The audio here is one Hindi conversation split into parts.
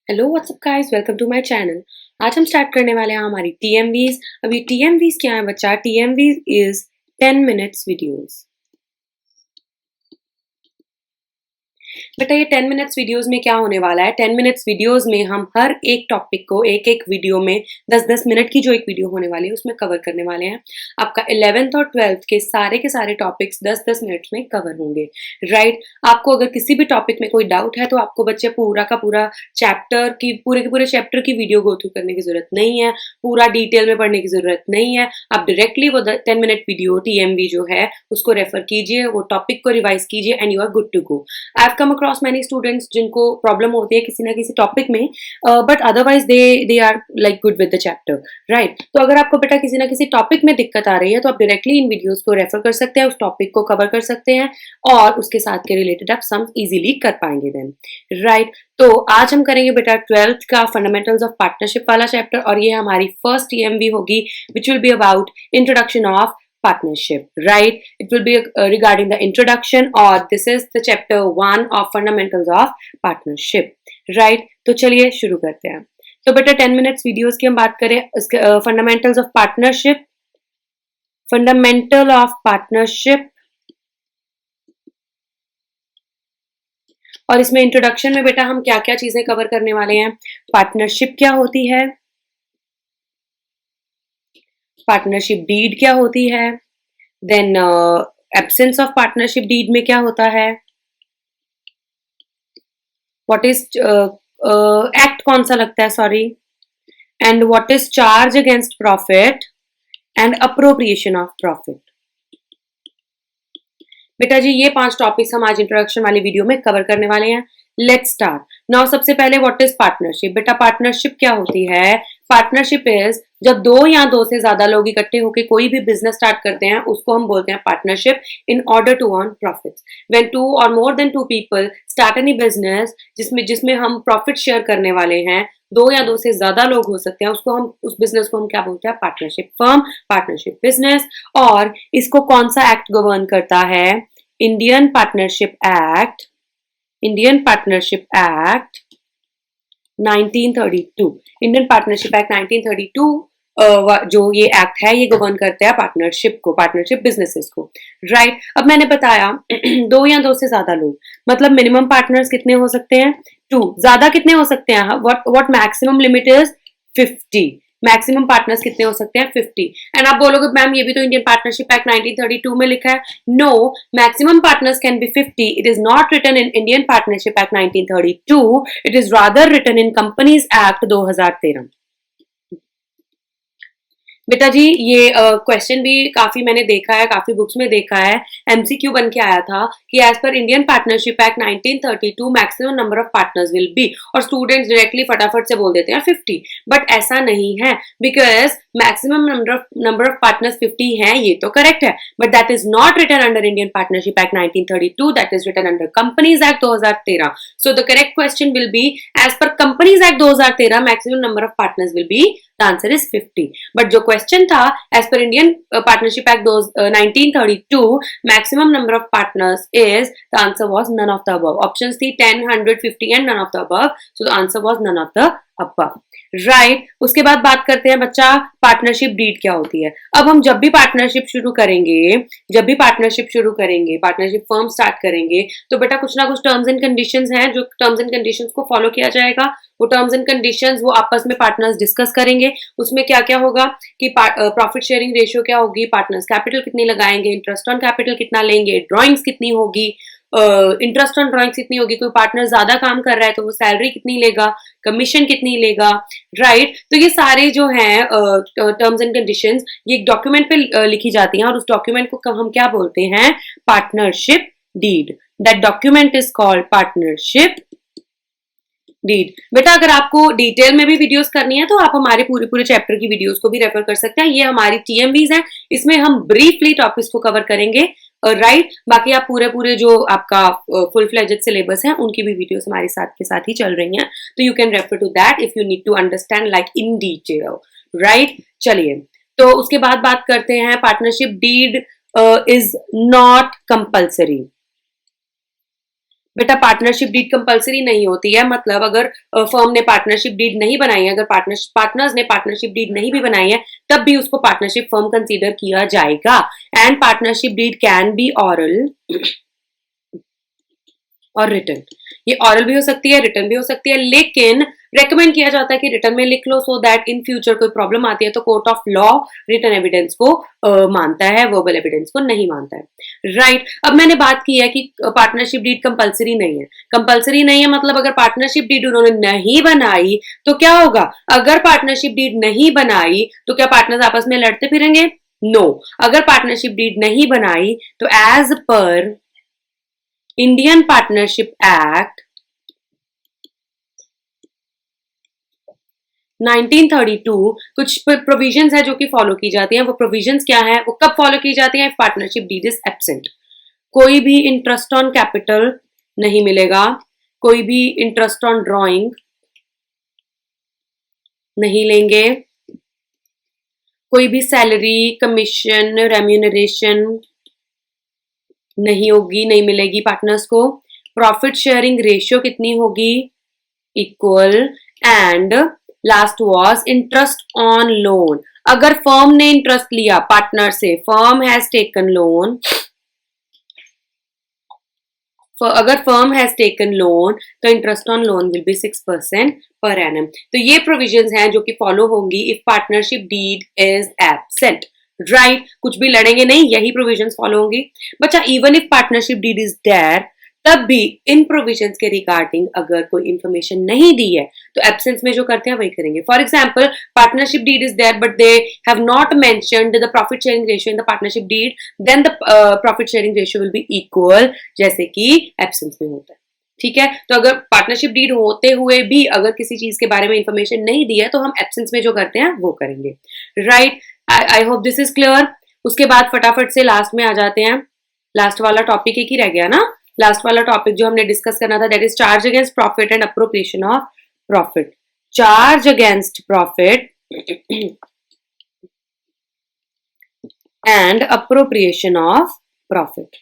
Hello whatsapp guys, welcome to my channel. आज हम स्टार्ट करने वाले हैं हमारी टीएमवीज। अभी टीएमवीज क्या है बच्चा? टीएमवीज इज 10 मिनट्स वीडियोस। बेटा ये 10 मिनट्स वीडियोस में क्या होने वाला है? 10 मिनट्स वीडियोस में हम हर एक टॉपिक को एक एक वीडियो में 10-10 मिनट की जो एक वीडियो होने वाली है उसमें कवर करने वाले हैं। आपका 11th और 12th के सारे टॉपिक्स 10-10 मिनट्स में कवर होंगे, राइट? आपको अगर किसी भी टॉपिक में कोई डाउट है तो आपको बच्चे पूरा का पूरा चैप्टर की पूरे के पूरे चैप्टर की वीडियो गो थ्रू करने की जरूरत नहीं है, पूरा डिटेल में पढ़ने की जरूरत नहीं है। आप डायरेक्टली वो 10 मिनट वीडियो टीएमवी जो है उसको रेफर कीजिए, वो टॉपिक को रिवाइज कीजिए and you are good to go. I have come across many students जिनको प्रॉब्लम होती है किसी ना किसी टॉपिक में, but otherwise they are like good with the chapter, right? तो अगर आपको बेटा किसी ना किसी टॉपिक में दिक्कत आ रही है तो आप डायरेक्टली इन वीडियोस को रेफर कर सकते हैं, उस टॉपिक को कवर कर सकते हैं और उसके साथ के रिलेटेड आप सम इजीली कर पाएंगे देन, राइट? तो आज हम करेंगे बेटा 12th का फंडामेंटल्स ऑफ पार्टनरशिप वाला चैप्टर और ये हमारी फर्स्ट टीएमवी होगी which will be about introduction of partnership, right? It will be regarding the introduction, or this is the chapter 1 of fundamentals of partnership, right? तो चलिए शुरू करते हैं। तो बेटा 10 मिनट्स वीडियोस की हम बात करें, fundamentals of partnership, fundamental of partnership, और इसमें इंट्रोडक्शन में बेटा हम क्या क्या चीजें कवर करने वाले हैं। पार्टनरशिप क्या होती है, पार्टनरशिप डीड क्या होती है, then absence of partnership deed में क्या होता है, व्हाट इज एक्ट कौन सा लगता है, sorry, and what is charge against profit and appropriation of profit. बेटा जी ये 5 टॉपिक्स हम आज इंट्रोडक्शन वाली वीडियो में कवर करने वाले हैं। Let's start now. सबसे पहले व्हाट इज पार्टनरशिप। बेटा पार्टनरशिप क्या होती है? पार्टनरशिप इज जब 2 या 2 से ज्यादा लोग इकट्ठे होकर कोई भी बिजनेस स्टार्ट करते हैं उसको हम बोलते हैं partnership in order to earn profits. When 2 और more than 2 people start any business जिसमें हम प्रॉफिट शेयर करने वाले हैं, 2 या 2 से ज्यादा लोग हो सकते हैं, उसको हम उस बिजनेस को हम क्या बोलते हैं? Partnership firm, partnership business. और इसको कौन सा एक्ट गवर्न करता है? Indian partnership act, Indian partnership act 1932। Indian partnership act 1932 जो ये एक्ट है ये गवर्न करता है पार्टनरशिप को, पार्टनरशिप बिजनेसेस को, राइट? अब मैंने बताया 2 या 2 से ज्यादा लोग, मतलब मिनिमम पार्टनर्स कितने हो सकते हैं? 2। ज्यादा कितने हो सकते हैं? What maximum limit is 50। Maximum partners कितने हो सकते हैं? 50। एंड आप बोलोगे मैम ये भी तो इंडियन पार्टनरशिप एक्ट 1932 में लिखा है। No, maximum partners can be 50। It is not written in Indian partnership act 1932, it is rather written in companies act 2013। बेटा जी ये क्वेश्चन भी काफी मैंने देखा है, काफी बुक्स में देखा है, एमसीक्यू बन के आया था कि as per Indian partnership act 1932 maximum number of partners will be, और स्टूडेंट्स डायरेक्टली फटाफट से बोल देते हैं 50, बट ऐसा नहीं है, because maximum number of partners 50 है, ये तो करेक्ट है, but that is not written under Indian partnership act 1932, that is written under companies act 2013। So the correct question will be as per companies act 2013 maximum number of partners will be, the answer is 50. But जो क्वेश्चन था as per Indian Partnership Act 1932 maximum number of partners is, the answer was none of the above. Options थी 10, 100, 50 and none of the above. So the answer was none of the above. Right उसके बाद बात करते हैं बच्चा पार्टनरशिप डीड क्या होती है। अब हम जब भी पार्टनरशिप शुरू करेंगे, पार्टनरशिप फर्म स्टार्ट करेंगे, तो बेटा कुछ ना कुछ टर्म्स एंड कंडीशंस हैं, जो टर्म्स एंड कंडीशंस को फॉलो किया जाएगा। वो टर्म्स एंड कंडीशंस वो आपस में पार्टनर्स डिस्कस करेंगे। उसमें क्या क्या होगा कि प्रॉफिट शेयरिंग रेशियो क्या होगी, पार्टनर्स कैपिटल कितनी लगाएंगे, इंटरेस्ट ऑन कैपिटल कितना लेंगे, ड्रॉइंग्स कितनी होगी, इंटरेस्ट ऑन ड्रॉइंग्स कितनी होगी, कोई पार्टनर ज्यादा काम कर रहा है तो वो सैलरी कितनी लेगा, कमीशन कितनी लेगा, राइट? तो ये सारे जो हैं टर्म्स एंड कंडीशंस ये एक डॉक्यूमेंट पे लिखी जाती हैं और उस डॉक्यूमेंट को हम क्या बोलते हैं? Partnership deed. That document is called partnership deed. बेटा अगर आपको डिटेल में भी वीडियोस करनी है तो आप हमारे पूरे चैप्टर की वीडियोस को भी रेफर कर सकते हैं। ये हमारी टीएमवीज हैं, इसमें हम ब्रीफली टॉपिक्स को कवर करेंगे, राइट? बाकी आप पूरे जो आपका फुल फ्लेजेड सिलेबस है उनकी भी वीडियोस हमारे साथ के साथ ही चल रही हैं, तो you can refer to that if you need to understand like in detail, right? चलिए तो उसके बाद बात करते हैं partnership deed is not compulsory. बेटा पार्टनरशिप डीड कंपलसरी नहीं होती है, मतलब अगर फर्म ने पार्टनरशिप डीड नहीं बनाई है, अगर पार्टनर्स ने पार्टनरशिप डीड नहीं भी बनाई है, तब भी उसको पार्टनरशिप फर्म कंसीडर किया जाएगा। And partnership deed can be oral और रिटर्न। ये ऑरल भी हो सकती है, रिटर्न भी हो सकती है, लेकिन रेकमेंड किया जाता है कि रिटर्न में लिख लो, सो दैट इन फ्यूचर कोई प्रॉब्लम आती है तो court of law return evidence को मानता है, वर्बल एविडेंस को नहीं मानता है। राइट, अब मैंने बात की है कि पार्टनरशिप डीड कंपलसरी नहीं है। कंपलसरी नहीं है मतलब अगर पार्टनरशिप डीड उन्होंने नहीं बनाई तो क्या होगा? अगर पार्टनरशिप डीड नहीं बनाई तो क्या पार्टनर्स आपस में लड़ते फिरेंगे? नो। अगर पार्टनरशिप डीड नहीं बनाई तो as per Indian partnership act 1932 कुछ प्रोविजंस है जो कि फॉलो की जाती हैं। वो प्रोविजंस क्या है, वो कब फॉलो की जाती हैं? Partnership deed is absent. कोई भी इंटरेस्ट ऑन कैपिटल नहीं मिलेगा, कोई भी इंटरेस्ट ऑन ड्रॉइंग नहीं लेंगे, कोई भी सैलरी, कमीशन, रेम्यूनरेशन नहीं होगी, नहीं मिलेगी पार्टनर्स को। प्रॉफिट शेयरिंग रेशियो कितनी होगी? Equal. And last was interest on loan. अगर फर्म ने इंटरेस्ट लिया पार्टनर से, फर्म हैज टेकन लोन, अगर फर्म हैज टेकन लोन तो interest on loan will be 6% per annum. तो ये प्रोविजंस हैं जो कि फॉलो होंगी if partnership deed is absent. Right, कुछ भी लड़ेंगे नहीं, यही प्रोविजंस फॉलो होंगी। बच्चा even if partnership deed is there, तब भी इन प्रोविजंस के रिगार्डिंग अगर कोई इंफॉर्मेशन नहीं दी है तो एब्सेंस में जो करते हैं वही करेंगे। For example, partnership deed is there but they have not mentioned the profit sharing ratio in the partnership deed, then the profit sharing ratio will be equal, जैसे कि एब्सेंस में होता है। ठीक है, तो अगर पार्टनरशिप डीड होते हुए भी अगर किसी चीज के बारे में इंफॉर्मेशन नहीं दी है तो हम एब्सेंस में जो करते हैं वो करेंगे। Right, I hope this is clear. उसके बाद फटाफट से लास्ट में आ जाते हैं। लास्ट वाला टॉपिक एक ही रह गया ना। लास्ट वाला टॉपिक जो हमने डिस्कस करना था, that is charge against profit and appropriation of profit. Charge against profit and appropriation of profit.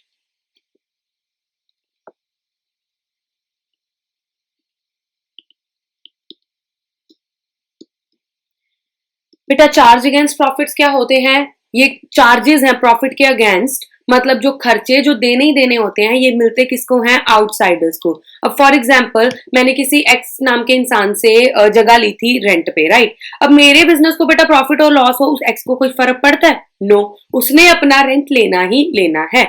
बेटा चार्ज अगेंस्ट प्रॉफिट्स क्या होते हैं? ये चार्जेस हैं प्रॉफिट के अगेंस्ट, मतलब जो खर्चे जो देने ही देने होते हैं, ये मिलते किसको हैं? आउटसाइडर्स को। अब फॉर एग्जांपल, मैंने किसी एक्स नाम के इंसान से जगह ली थी रेंट पे, राइट। अब मेरे बिजनेस को बेटा प्रॉफिट और लॉस हो, उस एक्स को कोई फर्क पड़ता है? नो, उसने अपना रेंट लेना ही लेना है।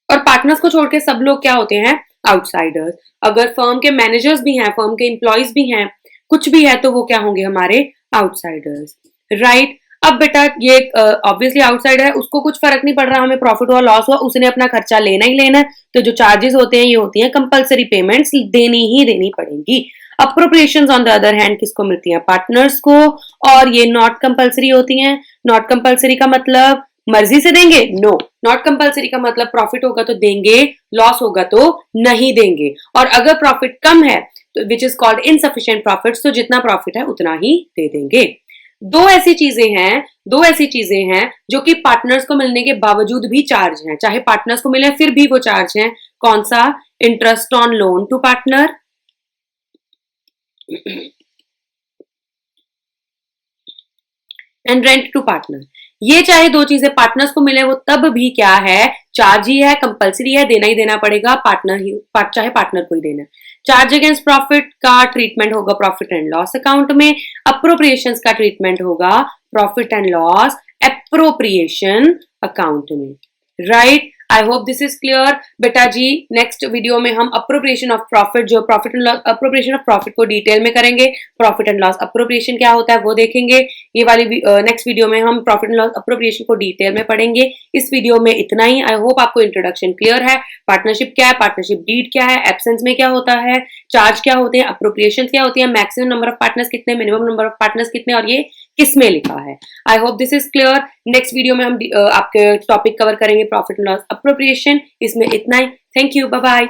और पार्टनर्स को छोड़ के सब लोग क्या होते हैं? आउटसाइडर्स। अगर फर्म के मैनेजर्स भी हैं, फर्म के एम्प्लॉयज भी हैं, कुछ भी है, तो वो क्या होंगे? हमारे आउटसाइडर्स। राइट, अब बेटा ये ऑब्वियसली आउटसाइडर है, उसको कुछ फर्क नहीं पड़ रहा हमें प्रॉफिट हुआ लॉस हुआ, उसने अपना खर्चा लेना ही लेना है। तो जो चार्जेस होते हैं ये होती हैं कंपलसरी पेमेंट्स, देनी ही देनी पड़ेंगी। Appropriations on the other hand किसको मिलती हैं? पार्टनर्स को। और ये नॉट कंपलसरी होती हैं। नॉट कंपलसरी का मतलब मर्जी से देंगे? नो। नॉट कंपलसरी का मतलब प्रॉफिट होगा तो देंगे, लॉस होगा तो नहीं देंगे। और अगर प्रॉफिट कम है तो which is called insufficient profit, तो जितना प्रॉफिट है उतना ही दे देंगे। दो ऐसी चीजें हैं जो कि पार्टनर्स को मिलने के बावजूद भी चार्ज हैं, चाहे पार्टनर्स को मिले फिर भी वो चार्ज हैं। कौन सा? Interest on loan to partner and rent to partner. ये चाहे दो चीजें पार्टनर्स को मिले वो तब भी क्या है? चार्ज ही है, कंपलसरी है, देना ही देना पड़ेगा, चाहे पार्टनर को ही देना। चार्ज अगेंस्ट प्रॉफिट का ट्रीटमेंट होगा प्रॉफिट एंड लॉस अकाउंट में। अप्रोप्रिएशंस का ट्रीटमेंट होगा profit and loss appropriation account में। Right, I hope this is clear. बेटा जी नेक्स्ट वीडियो में हम अप्रोप्रिएशन ऑफ प्रॉफिट, जो profit and loss appropriation of profit को डिटेल में करेंगे। प्रॉफिट एंड लॉस अप्रोप्रिएशन क्या होता है वो देखेंगे। ये वाली नेक्स्ट वीडियो में हम प्रॉफिट एंड लॉस अप्रोप्रिएशन को डिटेल में पढ़ेंगे। इस वीडियो में इतना ही। आई होप आपको इंट्रोडक्शन क्लियर है। पार्टनरशिप क्या है, पार्टनरशिप डीड क्या है, एब्सेंस में क्या होता है, चार्ज क्या होते हैं, अप्रोप्रिएशन क्या होती है, मैक्सिमम नंबर ऑफ पार्टनर्स कितने, मिनिमम नंबर ऑफ पार्टनर्स कितने, और ये किसमें लिखा है। I hope this is clear. Next video में हम आपके टॉपिक कवर करेंगे प्रॉफिट एंड लॉस अप्रोप्रिएशन। इसमें इतना ही। Thank you, bye bye.